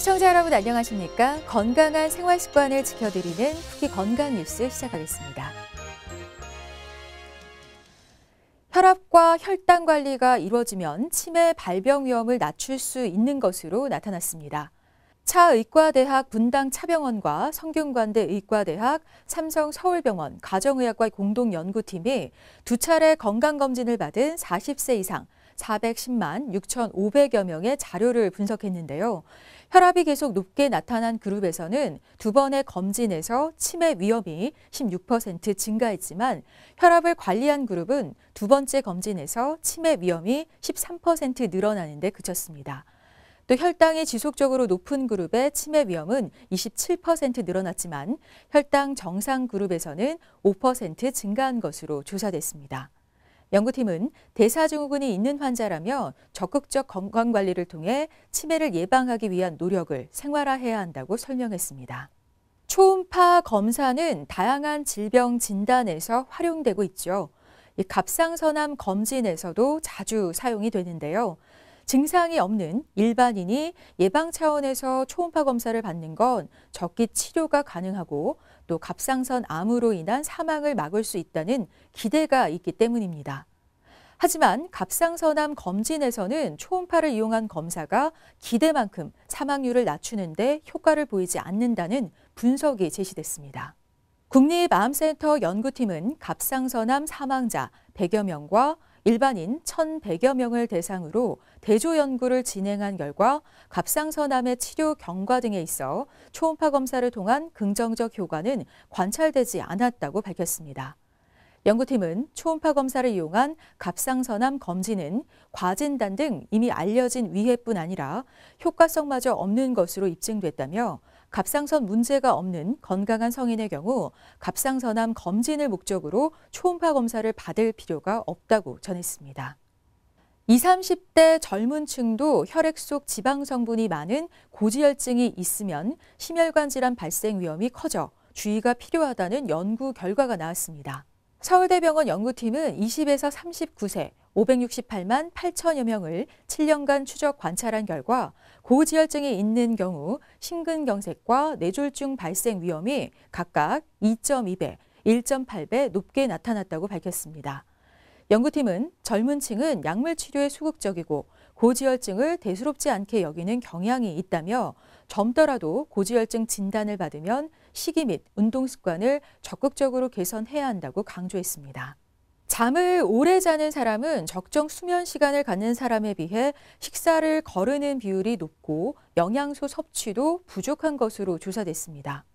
시청자 여러분 안녕하십니까? 건강한 생활 습관을 지켜드리는 후기 건강 뉴스 시작하겠습니다. 혈압과 혈당 관리가 이루어지면 치매 발병 위험을 낮출 수 있는 것으로 나타났습니다. 차의과대학 분당차병원과 성균관대 의과대학, 삼성서울병원 가정의학과 공동연구팀이 두 차례 건강검진을 받은 40세 이상 410만 6,500여 명의 자료를 분석했는데요. 혈압이 계속 높게 나타난 그룹에서는 두 번의 검진에서 치매 위험이 16% 증가했지만 혈압을 관리한 그룹은 두 번째 검진에서 치매 위험이 13% 늘어나는 데 그쳤습니다. 또 혈당이 지속적으로 높은 그룹의 치매 위험은 27% 늘어났지만 혈당 정상 그룹에서는 5% 증가한 것으로 조사됐습니다. 연구팀은 대사증후군이 있는 환자라며 적극적 건강관리를 통해 치매를 예방하기 위한 노력을 생활화해야 한다고 설명했습니다. 초음파 검사는 다양한 질병 진단에서 활용되고 있죠. 갑상선암 검진에서도 자주 사용이 되는데요. 증상이 없는 일반인이 예방 차원에서 초음파 검사를 받는 건 적기 치료가 가능하고 또 갑상선 암으로 인한 사망을 막을 수 있다는 기대가 있기 때문입니다. 하지만 갑상선암 검진에서는 초음파를 이용한 검사가 기대만큼 사망률을 낮추는 데 효과를 보이지 않는다는 분석이 제시됐습니다. 국립암센터 연구팀은 갑상선암 사망자 100여 명과 일반인 1,100여 명을 대상으로 대조 연구를 진행한 결과 갑상선암의 치료 경과 등에 있어 초음파 검사를 통한 긍정적 효과는 관찰되지 않았다고 밝혔습니다. 연구팀은 초음파 검사를 이용한 갑상선암 검진은 과진단 등 이미 알려진 위해뿐 아니라 효과성마저 없는 것으로 입증됐다며 갑상선 문제가 없는 건강한 성인의 경우 갑상선암 검진을 목적으로 초음파 검사를 받을 필요가 없다고 전했습니다. 20, 30대 젊은 층도 혈액 속 지방 성분이 많은 고지혈증이 있으면 심혈관 질환 발생 위험이 커져 주의가 필요하다는 연구 결과가 나왔습니다. 서울대병원 연구팀은 20에서 39세 568만 8천여 명을 7년간 추적 관찰한 결과 고지혈증이 있는 경우 심근경색과 뇌졸중 발생 위험이 각각 2.2배, 1.8배 높게 나타났다고 밝혔습니다. 연구팀은 젊은 층은 약물 치료에 소극적이고 고지혈증을 대수롭지 않게 여기는 경향이 있다며 젊더라도 고지혈증 진단을 받으면 식이 및 운동 습관을 적극적으로 개선해야 한다고 강조했습니다. 잠을 오래 자는 사람은 적정 수면 시간을 갖는 사람에 비해 식사를 거르는 비율이 높고 영양소 섭취도 부족한 것으로 조사됐습니다.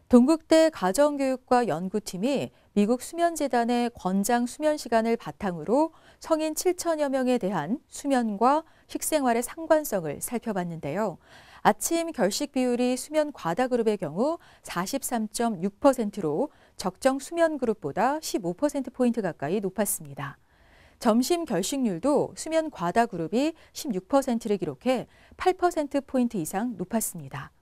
동국대 가정교육과 연구팀이 미국 수면재단의 권장 수면 시간을 바탕으로 성인 7천여 명에 대한 수면과 식생활의 상관성을 살펴봤는데요. 아침 결식 비율이 수면 과다 그룹의 경우 43.6%로 적정 수면 그룹보다 15%포인트 가까이 높았습니다. 점심 결식률도 수면 과다 그룹이 16%를 기록해 8%포인트 이상 높았습니다.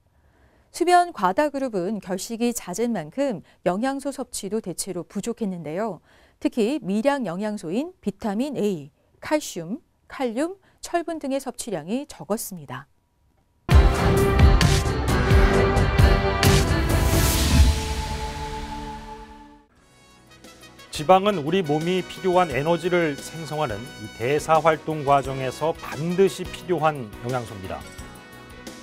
수면 과다 그룹은 결식이 잦은 만큼 영양소 섭취도 대체로 부족했는데요. 특히 미량 영양소인 비타민 A, 칼슘, 칼륨, 철분 등의 섭취량이 적었습니다. 지방은 우리 몸이 필요한 에너지를 생성하는 이 대사활동 과정에서 반드시 필요한 영양소입니다.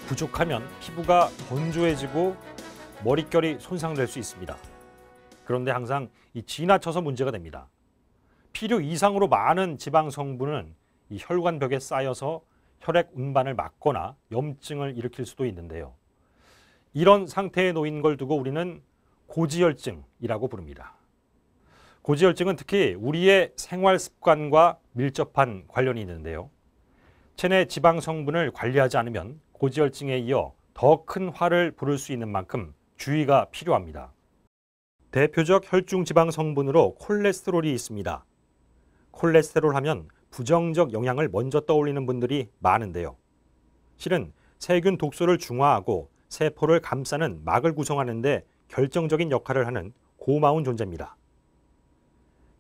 부족하면 피부가 건조해지고 머릿결이 손상될 수 있습니다. 그런데 항상 지나쳐서 문제가 됩니다. 필요 이상으로 많은 지방 성분은 이 혈관벽에 쌓여서 혈액 운반을 막거나 염증을 일으킬 수도 있는데요. 이런 상태에 놓인 걸 두고 우리는 고지혈증이라고 부릅니다. 고지혈증은 특히 우리의 생활 습관과 밀접한 관련이 있는데요. 체내 지방 성분을 관리하지 않으면 고지혈증에 이어 더 큰 화를 부를 수 있는 만큼 주의가 필요합니다. 대표적 혈중 지방 성분으로 콜레스테롤이 있습니다. 콜레스테롤 하면 부정적 영향을 먼저 떠올리는 분들이 많은데요. 실은 세균 독소를 중화하고 세포를 감싸는 막을 구성하는 데 결정적인 역할을 하는 고마운 존재입니다.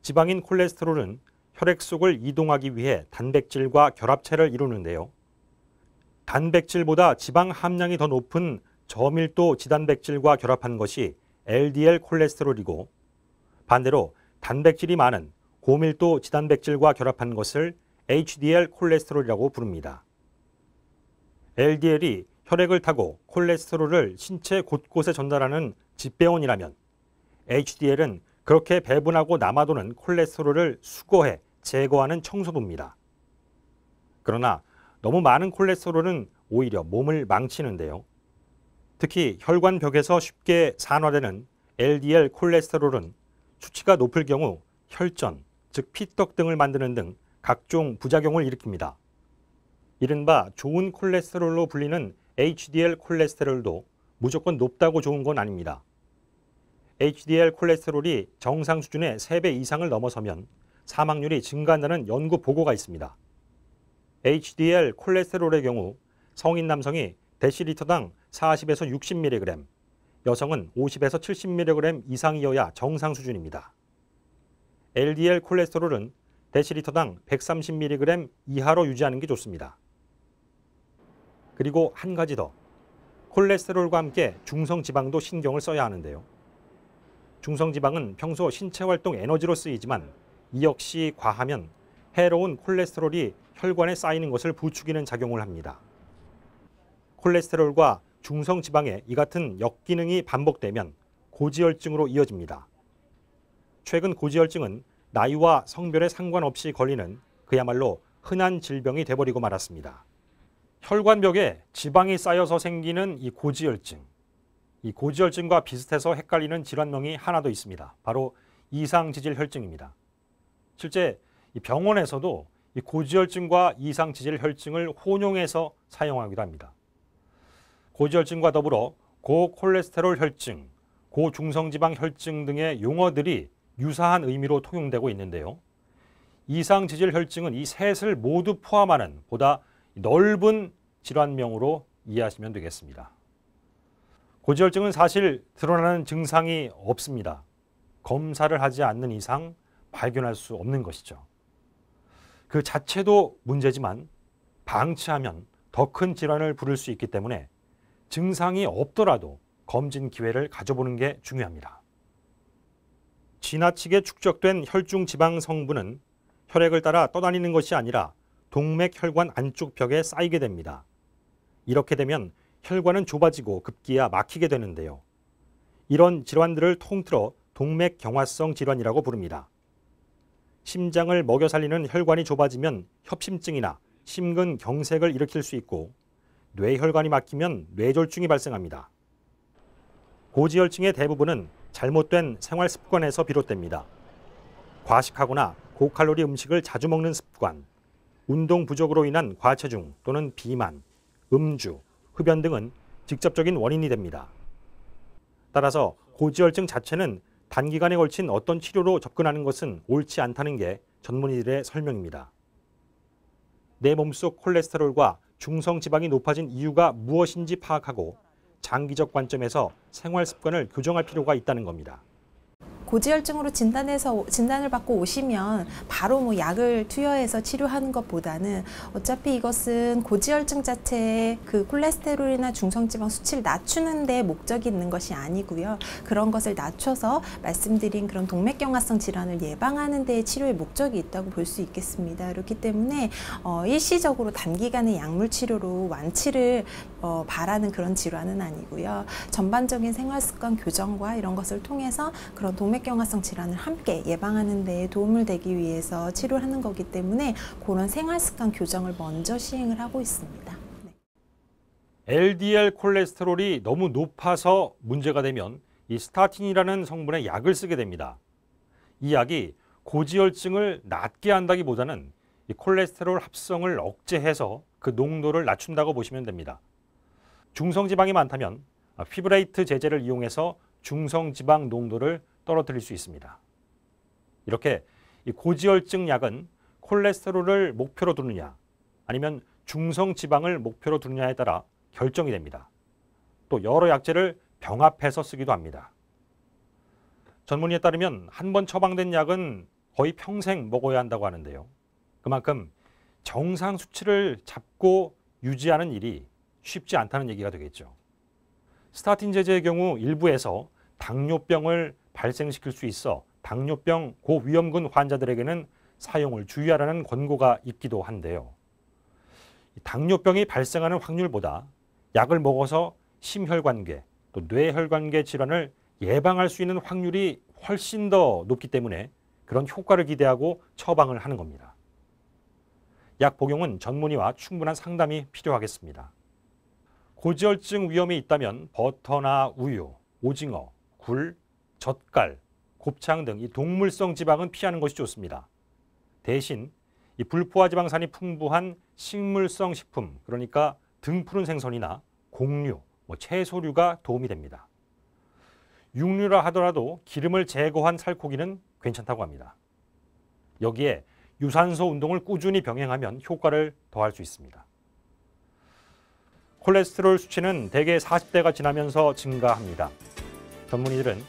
지방인 콜레스테롤은 혈액 속을 이동하기 위해 단백질과 결합체를 이루는데요. 단백질보다 지방 함량이 더 높은 저밀도 지단백질과 결합한 것이 LDL 콜레스테롤이고, 반대로 단백질이 많은 고밀도 지단백질과 결합한 것을 HDL 콜레스테롤이라고 부릅니다. LDL이 혈액을 타고 콜레스테롤을 신체 곳곳에 전달하는 집배원이라면, HDL은 그렇게 배분하고 남아도는 콜레스테롤을 수거해 제거하는 청소부입니다. 그러나 너무 많은 콜레스테롤은 오히려 몸을 망치는데요. 특히 혈관벽에서 쉽게 산화되는 LDL 콜레스테롤은 수치가 높을 경우 혈전, 즉 피떡 등을 만드는 등 각종 부작용을 일으킵니다. 이른바 좋은 콜레스테롤로 불리는 HDL 콜레스테롤도 무조건 높다고 좋은 건 아닙니다. HDL 콜레스테롤이 정상 수준의 3배 이상을 넘어서면 사망률이 증가한다는 연구 보고가 있습니다. HDL 콜레스테롤의 경우 성인 남성이 데시리터당 40에서 60mg, 여성은 50에서 70mg 이상이어야 정상 수준입니다. LDL 콜레스테롤은 데시리터당 130mg 이하로 유지하는 게 좋습니다. 그리고 한 가지 더, 콜레스테롤과 함께 중성지방도 신경을 써야 하는데요. 중성지방은 평소 신체활동 에너지로 쓰이지만 이 역시 과하면 해로운 콜레스테롤이 혈관에 쌓이는 것을 부추기는 작용을 합니다. 콜레스테롤과 중성지방의 이 같은 역기능이 반복되면 고지혈증으로 이어집니다. 최근 고지혈증은 나이와 성별에 상관없이 걸리는 그야말로 흔한 질병이 돼버리고 말았습니다. 혈관벽에 지방이 쌓여서 생기는 이 고지혈증. 이 고지혈증과 비슷해서 헷갈리는 질환명이 하나 더 있습니다. 바로 이상지질혈증입니다. 실제 병원에서도 이 고지혈증과 이상지질혈증을 혼용해서 사용하기도 합니다. 고지혈증과 더불어 고콜레스테롤 혈증, 고중성지방 혈증 등의 용어들이 유사한 의미로 통용되고 있는데요. 이상지질혈증은 이 셋을 모두 포함하는 보다 넓은 질환명으로 이해하시면 되겠습니다. 고지혈증은 사실 드러나는 증상이 없습니다. 검사를 하지 않는 이상 발견할 수 없는 것이죠. 그 자체도 문제지만 방치하면 더 큰 질환을 부를 수 있기 때문에 증상이 없더라도 검진 기회를 가져보는 게 중요합니다. 지나치게 축적된 혈중 지방 성분은 혈액을 따라 떠다니는 것이 아니라 동맥혈관 안쪽 벽에 쌓이게 됩니다. 이렇게 되면 혈관은 좁아지고 급기야 막히게 되는데요. 이런 질환들을 통틀어 동맥경화성 질환이라고 부릅니다. 심장을 먹여 살리는 혈관이 좁아지면 협심증이나 심근경색을 일으킬 수 있고, 뇌혈관이 막히면 뇌졸중이 발생합니다. 고지혈증의 대부분은 잘못된 생활 습관에서 비롯됩니다. 과식하거나 고칼로리 음식을 자주 먹는 습관, 운동 부족으로 인한 과체중 또는 비만, 음주, 흡연 등은 직접적인 원인이 됩니다. 따라서 고지혈증 자체는 단기간에 걸친 어떤 치료로 접근하는 것은 옳지 않다는 게 전문의들의 설명입니다. 내 몸속 콜레스테롤과 중성지방이 높아진 이유가 무엇인지 파악하고 장기적 관점에서 생활 습관을 교정할 필요가 있다는 겁니다. 고지혈증으로 진단을 받고 오시면 바로 뭐 약을 투여해서 치료하는 것보다는 어차피 이것은 고지혈증 자체의 그 콜레스테롤이나 중성지방 수치를 낮추는 데 목적이 있는 것이 아니고요. 그런 것을 낮춰서 말씀드린 그런 동맥경화성 질환을 예방하는 데 치료의 목적이 있다고 볼 수 있겠습니다. 그렇기 때문에 일시적으로 단기간의 약물 치료로 완치를 바라는 그런 질환은 아니고요. 전반적인 생활습관 교정과 이런 것을 통해서 그런 동맥경화성 질환을 함께 예방하는 데 도움을 되기 위해서 치료를 하는 거기 때문에 그런 생활습관 교정을 먼저 시행을 하고 있습니다. 네. LDL 콜레스테롤이 너무 높아서 문제가 되면 이 스타틴이라는 성분의 약을 쓰게 됩니다. 이 약이 고지혈증을 낫게 한다기보다는 이 콜레스테롤 합성을 억제해서 그 농도를 낮춘다고 보시면 됩니다. 중성지방이 많다면 피브레이트 제제를 이용해서 중성지방 농도를 떨어뜨릴 수 있습니다. 이렇게 이 고지혈증 약은 콜레스테롤을 목표로 두느냐 아니면 중성지방을 목표로 두느냐에 따라 결정이 됩니다. 또 여러 약제를 병합해서 쓰기도 합니다. 전문의에 따르면 한 번 처방된 약은 거의 평생 먹어야 한다고 하는데요. 그만큼 정상 수치를 잡고 유지하는 일이 쉽지 않다는 얘기가 되겠죠. 스타틴 제제의 경우 일부에서 당뇨병을 발생시킬 수 있어 당뇨병 고위험군 환자들에게는 사용을 주의하라는 권고가 있기도 한데요. 당뇨병이 발생하는 확률보다 약을 먹어서 심혈관계 또 뇌혈관계 질환을 예방할 수 있는 확률이 훨씬 더 높기 때문에 그런 효과를 기대하고 처방을 하는 겁니다. 약 복용은 전문의와 충분한 상담이 필요하겠습니다. 고지혈증 위험이 있다면 버터나 우유, 오징어, 굴, 젓갈, 곱창 등 이 동물성 지방은 피하는 것이 좋습니다. 대신 이 불포화 지방산이 풍부한 식물성 식품, 그러니까 등푸른 생선이나 곡류, 채소류가 도움이 됩니다. 육류라 하더라도 기름을 제거한 살코기는 괜찮다고 합니다. 여기에 유산소 운동을 꾸준히 병행하면 효과를 더할 수 있습니다. 콜레스테롤 수치는 대개 40대가 지나면서 증가합니다. 전문의들은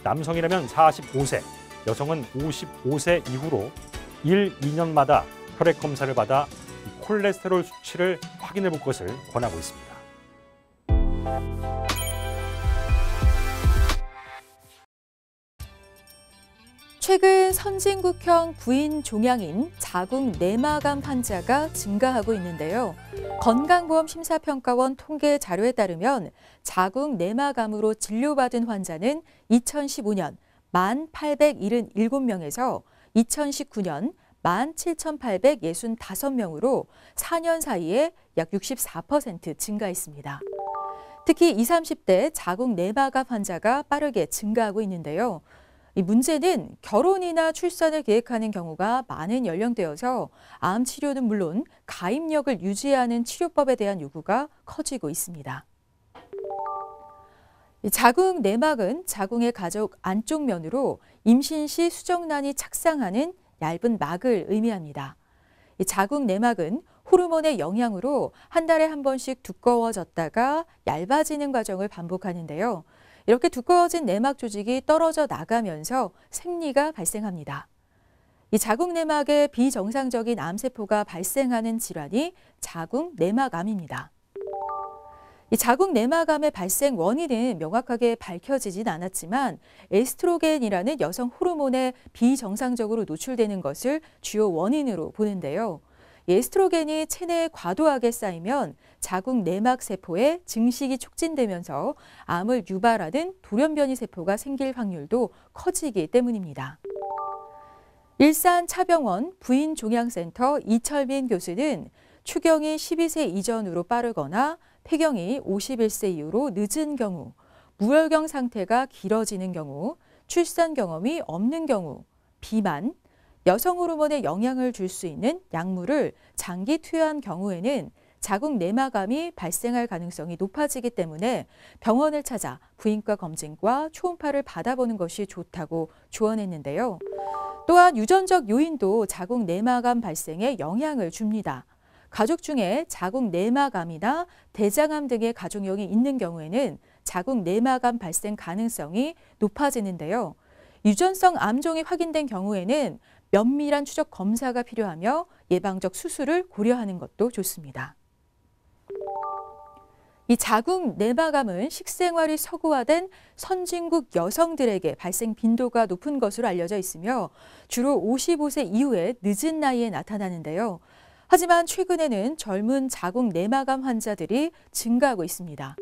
남성이라면 45세, 여성은 55세 이후로 1, 2년마다 혈액 검사를 받아 콜레스테롤 수치를 확인해 볼 것을 권하고 있습니다. 최근 선진국형 부인 종양인 자궁 내막암 환자가 증가하고 있는데요. 건강보험심사평가원 통계 자료에 따르면 자궁 내막암으로 진료받은 환자는 2015년 1,877명에서 2019년 17,865명으로 4년 사이에 약 64% 증가했습니다. 특히 20, 30대 자궁 내막암 환자가 빠르게 증가하고 있는데요. 이 문제는 결혼이나 출산을 계획하는 경우가 많은 연령대여서 암 치료는 물론 가입력을 유지하는 치료법에 대한 요구가 커지고 있습니다. 자궁 내막은 자궁의 가족 안쪽 면으로 임신 시 수정란이 착상하는 얇은 막을 의미합니다. 자궁 내막은 호르몬의 영향으로 한 달에 한 번씩 두꺼워졌다가 얇아지는 과정을 반복하는데요. 이렇게 두꺼워진 내막 조직이 떨어져 나가면서 생리가 발생합니다. 이 자궁 내막에 비정상적인 암세포가 발생하는 질환이 자궁 내막암입니다. 이 자궁 내막암의 발생 원인은 명확하게 밝혀지진 않았지만 에스트로겐이라는 여성 호르몬에 비정상적으로 노출되는 것을 주요 원인으로 보는데요. 에스트로겐이 체내에 과도하게 쌓이면 자궁 내막 세포의 증식이 촉진되면서 암을 유발하는 돌연변이 세포가 생길 확률도 커지기 때문입니다. 일산차병원 부인종양센터 이철민 교수는 추경이 12세 이전으로 빠르거나 폐경이 51세 이후로 늦은 경우, 무혈경 상태가 길어지는 경우, 출산 경험이 없는 경우, 비만, 여성 호르몬에 영향을 줄 수 있는 약물을 장기 투여한 경우에는 자궁 내막암이 발생할 가능성이 높아지기 때문에 병원을 찾아 부인과 검진과 초음파를 받아보는 것이 좋다고 조언했는데요. 또한 유전적 요인도 자궁 내막암 발생에 영향을 줍니다. 가족 중에 자궁 내막암이나 대장암 등의 가족력이 있는 경우에는 자궁 내막암 발생 가능성이 높아지는데요. 유전성 암종이 확인된 경우에는 면밀한 추적 검사가 필요하며 예방적 수술을 고려하는 것도 좋습니다. 이 자궁 내막암은 식생활이 서구화된 선진국 여성들에게 발생 빈도가 높은 것으로 알려져 있으며 주로 55세 이후에 늦은 나이에 나타나는데요. 하지만 최근에는 젊은 자궁 내막암 환자들이 증가하고 있습니다.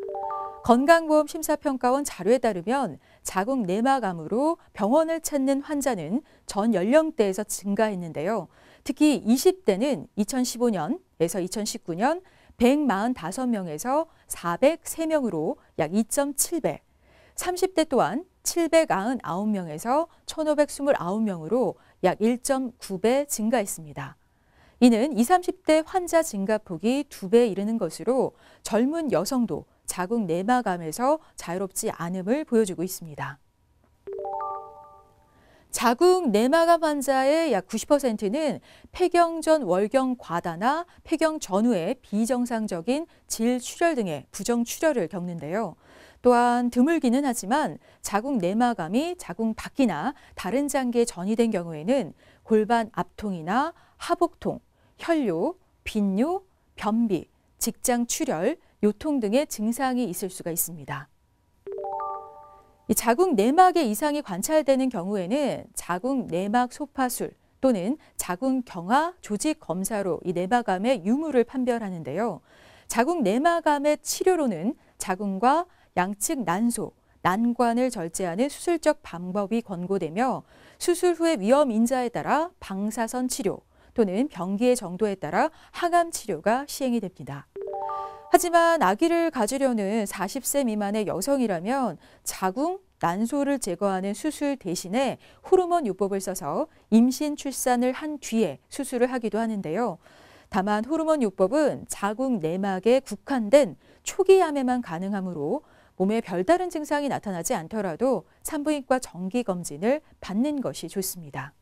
건강보험심사평가원 자료에 따르면 자궁 내막암으로 병원을 찾는 환자는 전 연령대에서 증가했는데요. 특히 20대는 2015년에서 2019년 145명에서 403명으로 약 2.7배, 30대 또한 799명에서 1,529명으로 약 1.9배 증가했습니다. 이는 20, 30대 환자 증가폭이 2배에 이르는 것으로 젊은 여성도 자궁 내막암에서 자유롭지 않음을 보여주고 있습니다. 자궁 내막암 환자의 약 90%는 폐경 전 월경 과다나 폐경 전후에 비정상적인 질 출혈 등의 부정 출혈을 겪는데요. 또한 드물기는 하지만 자궁 내막암이 자궁 밖이나 다른 장기에 전이된 경우에는 골반 압통이나 하복통, 혈뇨, 빈뇨, 변비, 직장 출혈, 요통 등의 증상이 있을 수가 있습니다. 이 자궁 내막에 이상이 관찰되는 경우에는 자궁 내막 소파술 또는 자궁 경화 조직 검사로 이 내막암의 유무를 판별하는데요. 자궁 내막암의 치료로는 자궁과 양측 난소, 난관을 절제하는 수술적 방법이 권고되며 수술 후의 위험 인자에 따라 방사선 치료 또는 병기의 정도에 따라 항암 치료가 시행이 됩니다. 하지만 아기를 가지려는 40세 미만의 여성이라면 자궁, 난소를 제거하는 수술 대신에 호르몬 요법을 써서 임신 출산을 한 뒤에 수술을 하기도 하는데요. 다만 호르몬 요법은 자궁 내막에 국한된 초기 암에만 가능하므로 몸에 별다른 증상이 나타나지 않더라도 산부인과 정기검진을 받는 것이 좋습니다.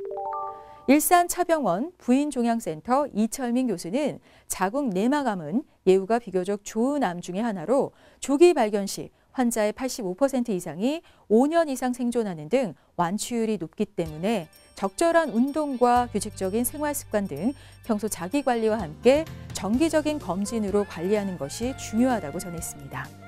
일산차병원 부인종양센터 이철민 교수는 자궁 내막암은 예후가 비교적 좋은 암 중의 하나로 조기 발견 시 환자의 85% 이상이 5년 이상 생존하는 등 완치율이 높기 때문에 적절한 운동과 규칙적인 생활 습관 등 평소 자기 관리와 함께 정기적인 검진으로 관리하는 것이 중요하다고 전했습니다.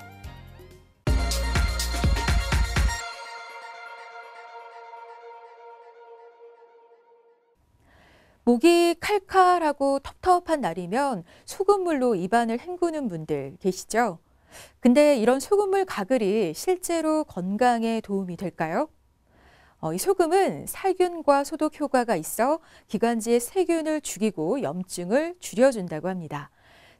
목이 칼칼하고 텁텁한 날이면 소금물로 입안을 헹구는 분들 계시죠? 근데 이런 소금물 가글이 실제로 건강에 도움이 될까요? 이 소금은 살균과 소독 효과가 있어 기관지의 세균을 죽이고 염증을 줄여준다고 합니다.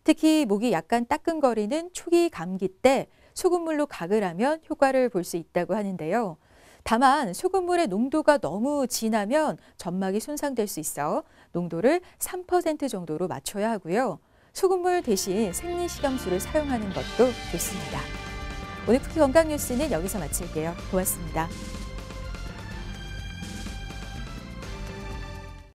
특히 목이 약간 따끔거리는 초기 감기 때 소금물로 가글하면 효과를 볼 수 있다고 하는데요. 다만 소금물의 농도가 너무 진하면 점막이 손상될 수 있어 농도를 3% 정도로 맞춰야 하고요. 소금물 대신 생리식염수를 사용하는 것도 좋습니다. 오늘 푸키 건강 뉴스는 여기서 마칠게요. 고맙습니다.